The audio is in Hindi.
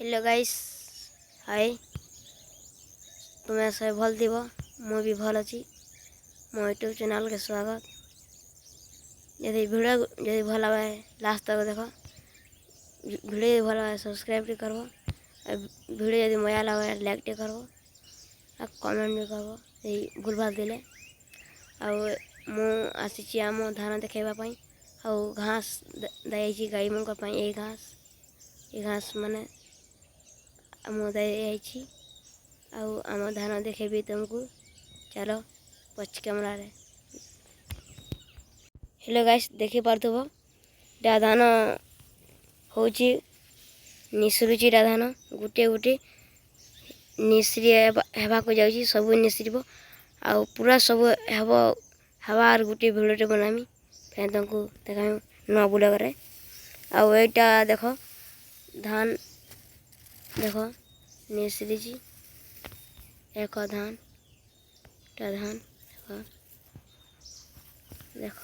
हेलो गाइस हाय तुम्हें सब भल थी मु भी भल अच्छी मो यूट्यूब चैनल के स्वागत। यदि वीडियो जब भल लगे लास्ट तक देख वीडियो भल लगे सब्सक्राइब करब वीडियो यदि मजा लगे लाइक टे करब कमेंट भी करब यही भूल भाल दिले आसी आम धान देखाइबा आउ घास दाई गाई मन ये घास माने आम दाई आम धान देखेबी तुमको चलो पछ कैमरा रे। हेलो गाइस देखी पार्थुव डा धान हूँ निसरुची धान गोटे गोटे निश्री हेबाक जाऊँगी सब निश्रब आ पूरा सब हेब हवा और गोटे भिडियोटे बनामी फिर तुमको देखामी नुआ बुलगरे आईटा देख धान देख निश्री एक धान देख